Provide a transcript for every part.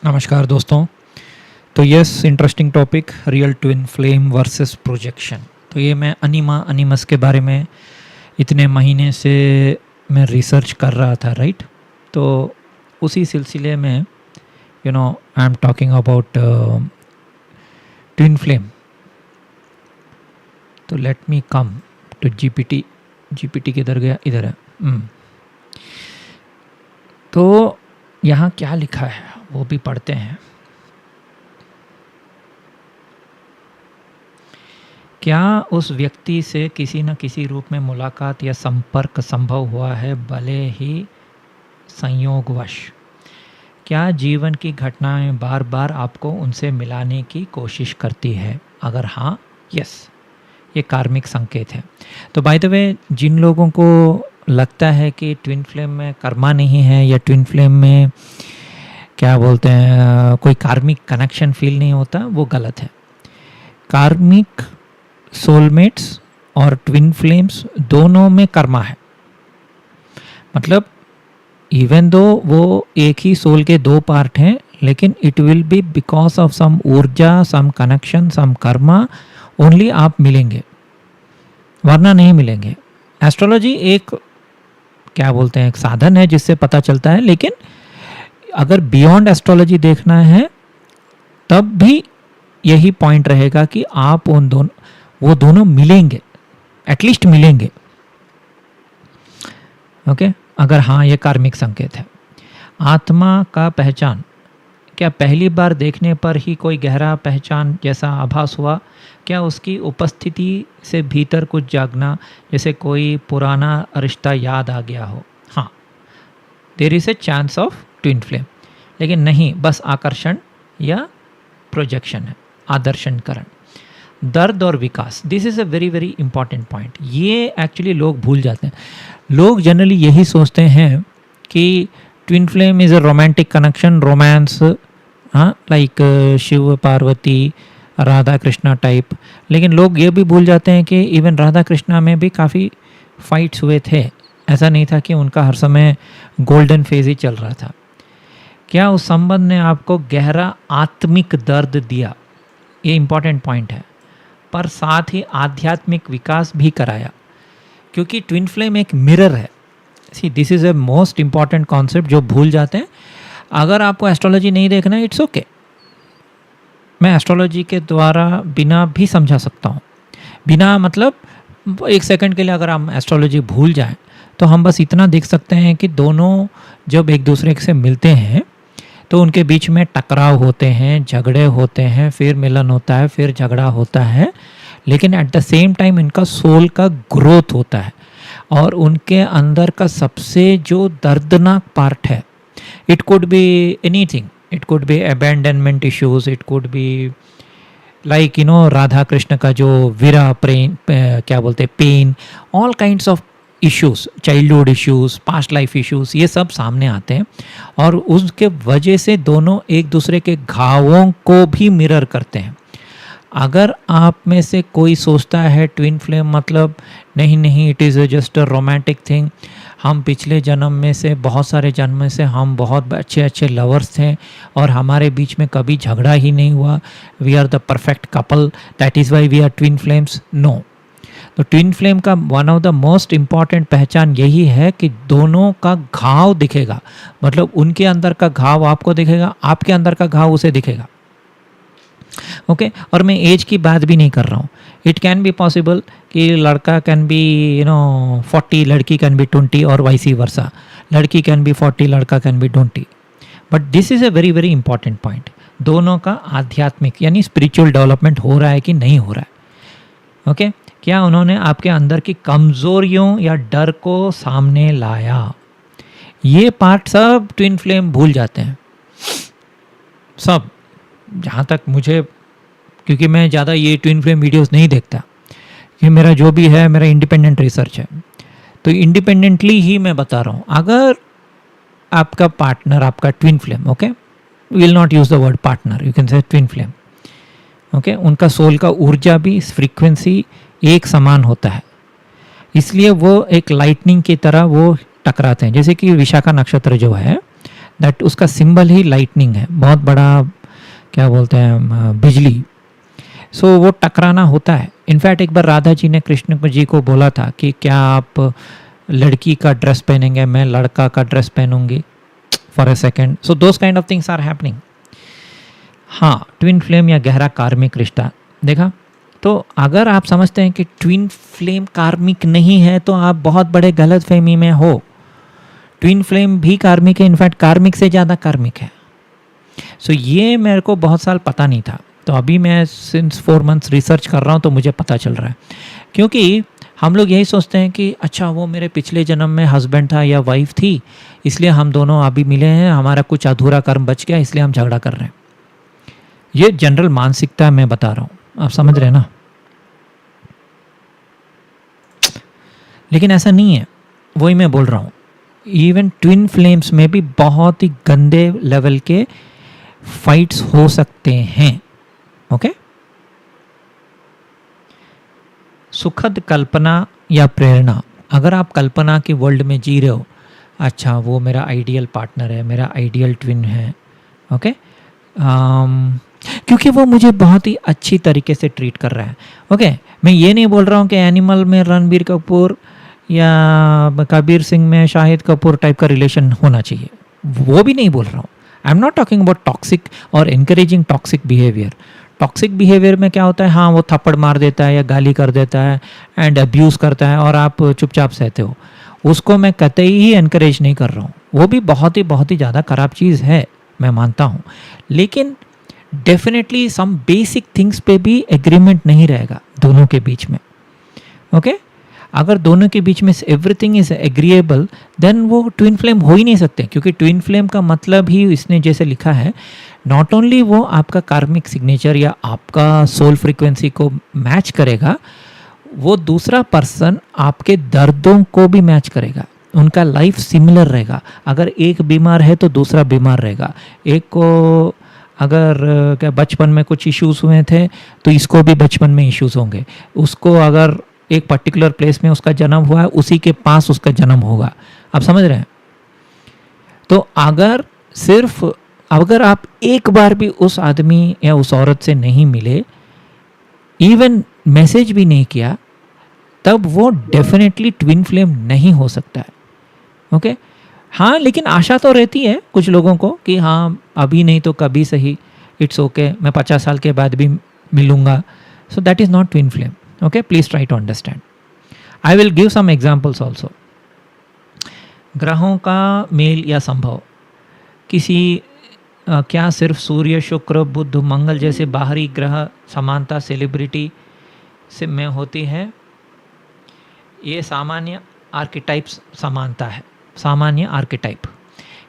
नमस्कार दोस्तों। तो yes, interesting topic, real twin flame versus projection. तो ये मैं अनिमस के बारे में इतने महीने से मैं रिसर्च कर रहा था, राइट। तो उसी सिलसिले में I am talking about twin flame. तो let me come to GPT किधर गया, इधर है। तो यहाँ क्या लिखा है वो भी पढ़ते हैं। क्या उस व्यक्ति से किसी न किसी रूप में मुलाकात या संपर्क संभव हुआ है, भले ही संयोगवश? क्या जीवन की घटनाएं बार बार आपको उनसे मिलाने की कोशिश करती है? अगर हाँ, यस, ये कार्मिक संकेत है। तो बाय द वे, जिन लोगों को लगता है कि ट्विन फ्लेम में कर्मा नहीं है या ट्विन फ्लेम में क्या बोलते हैं कोई कार्मिक कनेक्शन फील नहीं होता, वो गलत है। कार्मिक सोलमेट्स और ट्विन फ्लेम्स दोनों में कर्मा है। मतलब इवन दो वो एक ही सोल के दो पार्ट हैं, लेकिन it will be because of some ऊर्जा, some connection, some karma only आप मिलेंगे, वरना नहीं मिलेंगे। एस्ट्रोलॉजी एक क्या बोलते हैं एक साधन है जिससे पता चलता है, लेकिन अगर बियॉन्ड एस्ट्रोलॉजी देखना है तब भी यही पॉइंट रहेगा कि आप वो दोनों मिलेंगे, एटलीस्ट मिलेंगे। ओके, अगर हाँ ये कार्मिक संकेत है। आत्मा का पहचान, क्या पहली बार देखने पर ही कोई गहरा पहचान जैसा आभास हुआ? क्या उसकी उपस्थिति से भीतर कुछ जागना, जैसे कोई पुराना रिश्ता याद आ गया हो? हाँ, there is a chance of twin flame, लेकिन नहीं बस आकर्षण या प्रोजेक्शन है, आदर्शनकरण। दर्द और विकास, this is a very very important point. ये एक्चुअली लोग भूल जाते हैं। लोग जनरली यही सोचते हैं कि twin flame is a romantic connection, romance, हाँ, लाइक शिव पार्वती, राधा कृष्णा टाइप। लेकिन लोग ये भी भूल जाते हैं कि इवन राधा कृष्णा में भी काफ़ी फाइट्स हुए थे। ऐसा नहीं था कि उनका हर समय गोल्डन फेज ही चल रहा था। क्या उस संबंध ने आपको गहरा आत्मिक दर्द दिया? ये इंपॉर्टेंट पॉइंट है। पर साथ ही आध्यात्मिक विकास भी कराया, क्योंकि ट्विन फ्लेम एक मिरर है। See, this is a most important concept जो भूल जाते हैं। अगर आपको एस्ट्रोलॉजी नहीं देखना है, इट्स ओके, मैं एस्ट्रोलॉजी के द्वारा बिना भी समझा सकता हूँ। बिना मतलब एक सेकंड के लिए अगर हम एस्ट्रोलॉजी भूल जाएं तो हम बस इतना देख सकते हैं कि दोनों जब एक दूसरे से मिलते हैं तो उनके बीच में टकराव होते हैं, झगड़े होते हैं, फिर मिलन होता है, फिर झगड़ा होता है, लेकिन एट द सेम टाइम इनका सोल का ग्रोथ होता है। और उनके अंदर का सबसे जो दर्दनाक पार्ट है, it could be anything, it could be abandonment issues, it could be like Radha Krishna का जो विरह प्रेम, क्या बोलते हैं, pain, all kinds of issues, childhood issues, past life issues, ये सब सामने आते हैं। और उसके वजह से दोनों एक दूसरे के घावों को भी मिरर करते हैं। अगर आप में से कोई सोचता है ट्विन फ्लेम मतलब नहीं, it is just a romantic thing, हम पिछले जन्म में से, बहुत सारे जन्म में से हम बहुत अच्छे लवर्स थे और हमारे बीच में कभी झगड़ा ही नहीं हुआ, we are the perfect couple, that is why we are twin flames, no. तो ट्विन फ्लेम का one of the most important पहचान यही है कि दोनों का घाव दिखेगा। मतलब उनके अंदर का घाव आपको दिखेगा, आपके अंदर का घाव उसे दिखेगा। ओके, और मैं एज की बात भी नहीं कर रहा हूँ। इट कैन बी पॉसिबल कि लड़का कैन बी 40, लड़की कैन बी 20 और वाइसी वर्सा, लड़की कैन बी 40, लड़का can be 20। But this is a very very important point. दोनों का आध्यात्मिक यानी स्पिरिचुअल डेवलपमेंट हो रहा है कि नहीं हो रहा है। ओके, क्या उन्होंने आपके अंदर की कमज़ोरियों या डर को सामने लाया? ये पार्ट सब ट्विन फ्लेम भूल जाते हैं, सब। जहाँ तक मुझे, क्योंकि मैं ज़्यादा ये ट्विन फ्लेम वीडियोस नहीं देखता, कि मेरा जो भी है मेरा इंडिपेंडेंट रिसर्च है, तो इंडिपेंडेंटली ही मैं बता रहा हूँ। अगर आपका पार्टनर, आपका twin flame, okay, will not use the word partner, you can say twin flame, okay, उनका सोल का ऊर्जा भी, फ्रीक्वेंसी एक समान होता है, इसलिए वो एक लाइटनिंग की तरह वो टकराते हैं। जैसे कि विशाखा नक्षत्र जो है, दैट उसका सिंबल ही लाइटनिंग है, बहुत बड़ा क्या बोलते हैं बिजली। सो वो टकराना होता है। इनफैक्ट एक बार राधा जी ने कृष्ण जी को बोला था कि क्या आप लड़की का ड्रेस पहनेंगे, मैं लड़का का ड्रेस पहनूंगी for a second. So those kind of things are happening. हाँ, ट्विन फ्लेम या गहरा कार्मिक रिश्ता देखा। तो अगर आप समझते हैं कि ट्विन फ्लेम कार्मिक नहीं है तो आप बहुत बड़े गलत फहमी में हो। ट्विन फ्लेम भी कार्मिक है, इनफैक्ट कार्मिक से ज़्यादा कार्मिक है। सो ये मेरे को बहुत साल पता नहीं था, तो अभी मैं सिंस 4 मंथ्स रिसर्च कर रहा हूँ तो मुझे पता चल रहा है। क्योंकि हम लोग यही सोचते हैं कि अच्छा वो मेरे पिछले जन्म में हस्बैंड था या वाइफ थी, इसलिए हम दोनों अभी मिले हैं, हमारा कुछ अधूरा कर्म बच गया इसलिए हम झगड़ा कर रहे हैं। ये जनरल मानसिकता मैं बता रहा हूँ, आप समझ रहे हैं ना। लेकिन ऐसा नहीं है, वही मैं बोल रहा हूँ। इवन ट्विन फ्लेम्स में भी बहुत ही गंदे लेवल के फाइट्स हो सकते हैं। ओके, सुखद कल्पना या प्रेरणा। अगर आप कल्पना की वर्ल्ड में जी रहे हो, अच्छा वो मेरा आइडियल पार्टनर है, मेरा आइडियल ट्विन है, ओके, क्योंकि वो मुझे बहुत ही अच्छी तरीके से ट्रीट कर रहा है। ओके, मैं ये नहीं बोल रहा हूँ कि एनिमल में रणबीर कपूर या कबीर सिंह में शाहिद कपूर टाइप का रिलेशन होना चाहिए, वो भी नहीं बोल रहा हूँ। I am not talking about toxic और encouraging toxic behaviour. Toxic behaviour में क्या होता है, हाँ वो थप्पड़ मार देता है या गाली कर देता है एंड अब्यूज़ करता है और आप चुपचाप सहते हो, उसको मैं कतई ही इनकरेज नहीं कर रहा हूँ। वो भी बहुत ही ज़्यादा ख़राब चीज़ है, मैं मानता हूँ। लेकिन डेफिनेटली सम बेसिक थिंग्स पे भी एग्रीमेंट नहीं रहेगा दोनों के बीच में। ओके, अगर दोनों के बीच में एवरीथिंग इज एग्रीएबल देन वो ट्विन फ्लेम हो ही नहीं सकते। क्योंकि ट्विन फ्लेम का मतलब ही इसने जैसे लिखा है, नॉट ओनली वो आपका कार्मिक सिग्नेचर या आपका सोल फ्रीक्वेंसी को मैच करेगा, वो दूसरा पर्सन आपके दर्दों को भी मैच करेगा, उनका लाइफ सिमिलर रहेगा। अगर एक बीमार है तो दूसरा बीमार रहेगा, एक को अगर क्या बचपन में कुछ इश्यूज हुए थे तो इसको भी बचपन में इश्यूज होंगे, उसको अगर एक पर्टिकुलर प्लेस में उसका जन्म हुआ है उसी के पास उसका जन्म होगा। आप समझ रहे हैं। तो अगर आप एक बार भी उस आदमी या उस औरत से नहीं मिले, इवन मैसेज भी नहीं किया, तब वो डेफिनेटली ट्विन फ्लेम नहीं हो सकता है। ओके, हाँ, लेकिन आशा तो रहती है कुछ लोगों को कि हाँ अभी नहीं तो कभी सही, इट्स ओके, मैं 50 साल के बाद भी मिलूँगा। So that is not twin flame. Okay, please try to understand. I will give some examples also. ग्रहों का मेल या संभव, किसी क्या सिर्फ सूर्य, शुक्र, बुध, मंगल जैसे बाहरी ग्रह समानता सेलिब्रिटी से में होती है? ये सामान्य आर्किटाइप्स समानता है, सामान्य आर्किटाइप।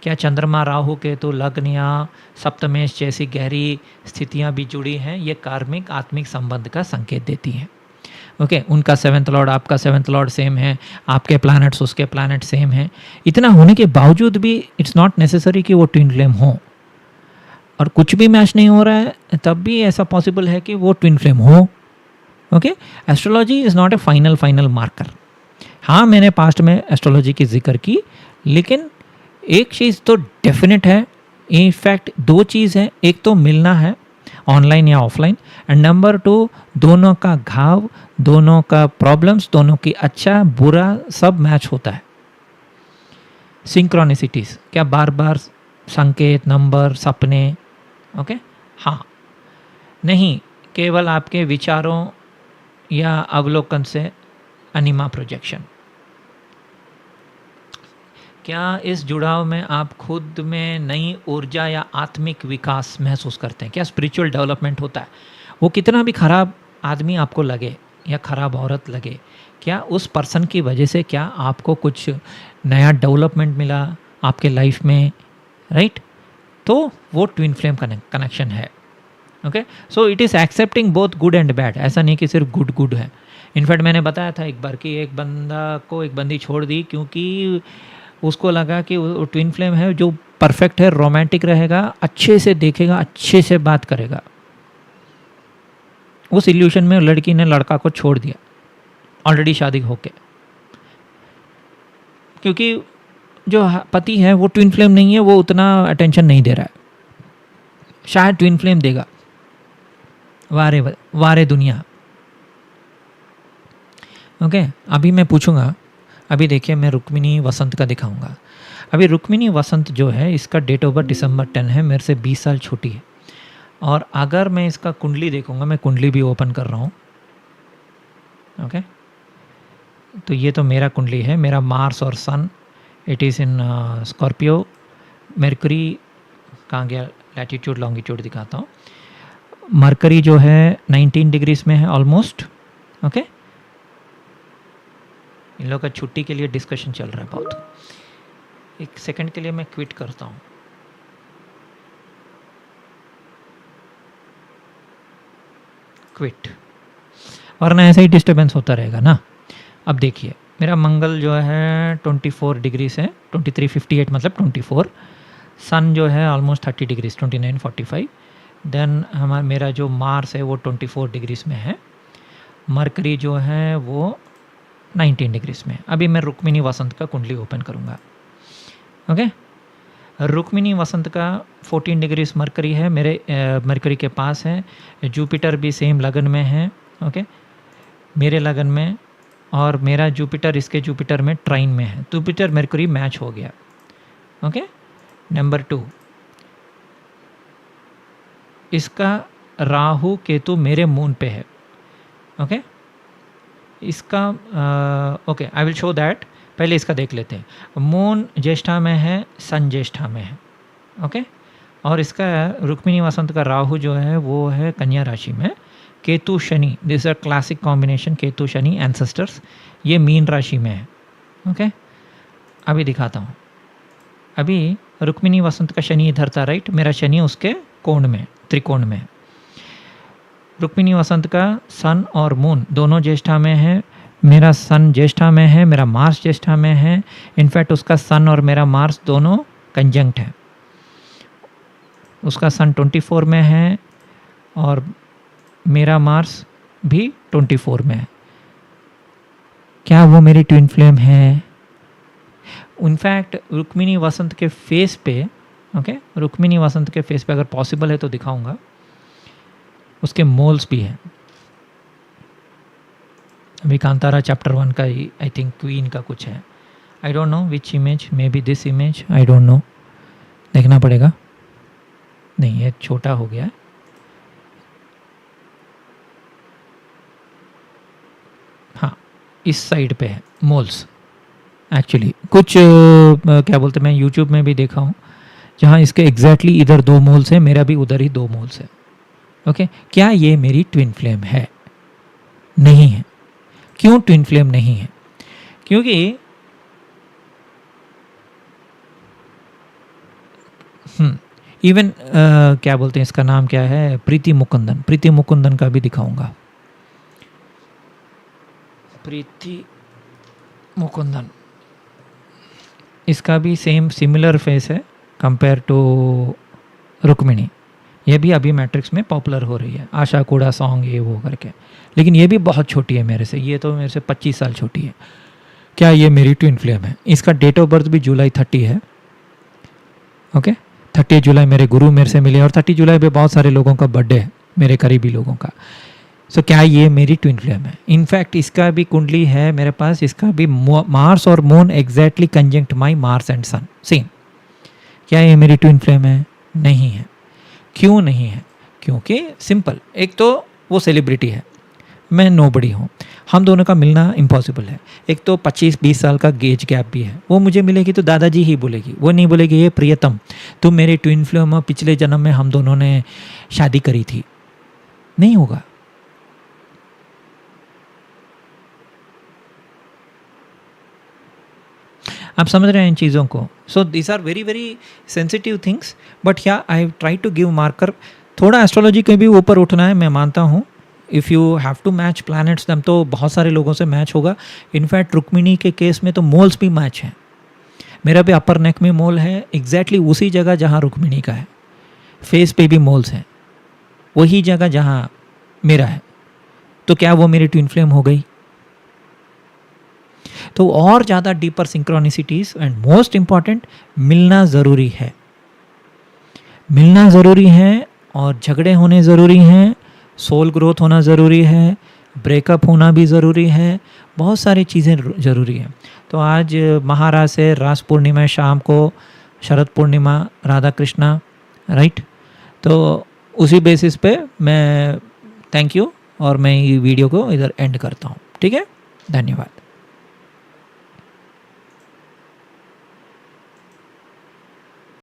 क्या चंद्रमा, राहु, केतु, लग्न या सप्तमेश जैसी गहरी स्थितियां भी जुड़ी हैं? ये कार्मिक आत्मिक संबंध का संकेत देती हैं। ओके, उनका 7th लॉर्ड आपका 7th लॉर्ड सेम है, आपके प्लैनेट्स उसके प्लैनेट सेम है। इतना होने के बावजूद भी इट्स नॉट नेसेसरी कि वो ट्विन फ्लेम हो, और कुछ भी मैच नहीं हो रहा है तब भी ऐसा पॉसिबल है कि वो ट्विन फ्लेम हो। Okay, astrology is not A final marker. हाँ, मैंने पास्ट में एस्ट्रोलॉजी की जिक्र की, लेकिन एक चीज़ तो डेफिनेट है, इनफैक्ट 2 चीज़ है, एक तो मिलना है ऑनलाइन या ऑफलाइन, एंड नंबर 2 दोनों का घाव, दोनों का प्रॉब्लम्स, दोनों की अच्छा बुरा सब मैच होता है। सिंक्रोनिसिटीज़, क्या बार बार संकेत, नंबर, सपने। ओके, हाँ, नहीं केवल आपके विचारों या अवलोकन से अनिमा प्रोजेक्शन। क्या इस जुड़ाव में आप खुद में नई ऊर्जा या आत्मिक विकास महसूस करते हैं? क्या स्पिरिचुअल डेवलपमेंट होता है? वो कितना भी खराब आदमी आपको लगे या खराब औरत लगे, क्या उस पर्सन की वजह से क्या आपको कुछ नया डेवलपमेंट मिला आपके लाइफ में, राइट? तो वो ट्विन फ्लेम कनेक्शन है। Okay, so it is accepting both good and bad. ऐसा नहीं कि सिर्फ गुड है। इनफैक्ट मैंने बताया था एक बार कि एक बंदा को एक बंदी छोड़ दी क्योंकि उसको लगा कि वो ट्विन फ्लेम है, जो परफेक्ट है, रोमांटिक रहेगा, अच्छे से देखेगा, अच्छे से बात करेगा। उस इल्यूशन में लड़की ने लड़का को छोड़ दिया ऑलरेडी शादी होके, क्योंकि जो पति है वो ट्विन फ्लेम नहीं है, वो उतना अटेंशन नहीं दे रहा है, शायद ट्विन फ्लेम देगा। वारे वारे दुनिया। ओके, अभी मैं पूछूंगा, अभी देखिए मैं रुक्मिणी वसंत का दिखाऊंगा। अभी रुक्मिणी वसंत जो है इसका डेट ऑफ बर्थ दिसंबर 10 है, मेरे से 20 साल छोटी है। और अगर मैं इसका कुंडली देखूंगा, मैं कुंडली भी ओपन कर रहा हूँ। ओके, तो ये तो मेरा कुंडली है, मेरा मार्स और Sun, it is in Scorpio. Mercury कहाँ गया, लैटिट्यूड लॉन्गिट्यूड दिखाता हूँ। मरकरी जो है 19 डिग्रीज में है ऑलमोस्ट। ओके, इन लोगों का छुट्टी के लिए डिस्कशन चल रहा है बहुत। एक सेकंड के लिए मैं क्विट करता हूँ। क्विट, वरना ऐसा ही डिस्टर्बेंस होता रहेगा ना। अब देखिए मेरा मंगल जो है 24 डिग्री से 2358 मतलब 24। सन जो है ऑलमोस्ट 30 डिग्रीज 2945। देन हमारा मेरा जो मार्स है वो 24 डिग्रीज में है। मरकरी जो है वो 19 डिग्रीज में। अभी मैं रुक्मिणी वसंत का कुंडली ओपन करूँगा। ओके, रुक्मिणी वसंत का 14 डिग्रीज मरकरी है, मेरे मरकरी के पास है। जुपिटर भी सेम लगन में है। ओके, मेरे लगन में, और मेरा जुपिटर इसके जुपिटर में ट्राइन में है। जुपिटर मरकरी मैच हो गया। ओके, नंबर 2, इसका राहु केतु मेरे मून पे है। ओके, इसका okay I will show that. पहले इसका देख लेते हैं। मून ज्येष्ठा में है, सन ज्येष्ठा में है। ओके, और इसका रुक्मिणी वसंत का राहु जो है वो है कन्या राशि में। Ketu Shani, this a classic combination, Ketu Shani ancestors, ये मीन राशि में है। ओके, अभी दिखाता हूँ। अभी रुक्मिणी वसंत का शनि इधर था, राइट, मेरा शनि उसके कोण में, त्रिकोण में। रुक्मिणी वसंत का सन और मून दोनों ज्येष्ठा में है। मेरा सन ज्येष्ठा में है, मेरा मार्स ज्येष्ठा में है। इनफैक्ट उसका सन और मेरा मार्स दोनों कंजंक्ट है। उसका सन 24 में है और मेरा मार्स भी 24 में है। क्या वो मेरी ट्विन फ्लेम है? इनफैक्ट रुक्मिणी वसंत के फेस पे, ओके, रुक्मिणी वसंत के फेस पे अगर पॉसिबल है तो दिखाऊंगा, उसके मोल्स भी हैं। अभी कांतारा चैप्टर 1 का ही आई थिंक क्वीन का कुछ है। I don't know which image, may be this image, I don't know, देखना पड़ेगा। नहीं, ये छोटा हो गया है। हाँ, इस साइड पे है मोल्स। एक्चुअली कुछ क्या बोलते हैं, मैं यूट्यूब में भी देखा हूँ जहाँ इसके एग्जैक्टली इधर 2 मोल्स है, मेरा भी उधर ही 2 मोल्स है। ओके, क्या ये मेरी ट्विन फ्लेम है? नहीं है। क्यों ट्विन फ्लेम नहीं है? क्योंकि इवन क्या बोलते हैं, इसका नाम क्या है, प्रीति मुकुंदन, प्रीति मुकुंदन का भी दिखाऊंगा। प्रीति मुकुंदन, इसका भी सेम सिमिलर फेस है कंपेयर टू रुक्मिणी। ये भी अभी मैट्रिक्स में पॉपुलर हो रही है, आशा कूड़ा सॉन्ग ये वो करके। लेकिन ये भी बहुत छोटी है मेरे से, ये तो मेरे से 25 साल छोटी है। क्या ये मेरी ट्विन फ्लेम है? इसका डेट ऑफ बर्थ भी जुलाई 30 है। ओके, 30 जुलाई मेरे गुरु मेरे से मिले, और 30 जुलाई पे बहुत सारे लोगों का बर्थडे है, मेरे करीबी लोगों का। सो क्या ये मेरी ट्विन फ्लेम है? इनफैक्ट इसका भी कुंडली है मेरे पास, इसका भी मार्स और moon exactly conjunct my Mars and sun same. क्या ये मेरी ट्विन फ्लेम है? नहीं है। क्यों नहीं है? क्योंकि सिंपल, एक तो वो सेलिब्रिटी है, मैं नोबडी हूँ, हम दोनों का मिलना इम्पॉसिबल है। एक तो 25-20 साल का गेज गैप भी है। वो मुझे मिलेगी तो दादाजी ही बोलेगी, वो नहीं बोलेगी ये प्रियतम तुम मेरे ट्विन फ्लेम हो, पिछले जन्म में हम दोनों ने शादी करी थी। नहीं होगा। आप समझ रहे हैं इन चीज़ों को? So these are very very sensitive things, but yeah I try to give marker. थोड़ा एस्ट्रोलॉजी के भी ऊपर उठना है, मैं मानता हूँ। If you have to match planets दम, तो बहुत सारे लोगों से मैच होगा। इनफैक्ट रुक्मिणी के केस में तो मोल्स भी मैच हैं। मेरा भी अपर नेक में मोल है एग्जैक्टली उसी जगह जहाँ रुक्मिणी का है। फेस पे भी मोल्स हैं वही जगह जहाँ मेरा है। तो क्या वो मेरी ट्विन फ्लेम हो गई? तो और ज़्यादा deeper synchronicities and most important मिलना ज़रूरी है, मिलना ज़रूरी है और झगड़े होने ज़रूरी हैं, सोल ग्रोथ होना ज़रूरी है, ब्रेकअप होना भी ज़रूरी है, बहुत सारी चीज़ें ज़रूरी हैं। तो आज महाराज से रास पूर्णिमा शाम को, शरद पूर्णिमा, राधा कृष्णा, राइट। तो उसी बेसिस पे मैं थैंक यू और मैं ये वीडियो को इधर एंड करता हूँ। ठीक है, धन्यवाद।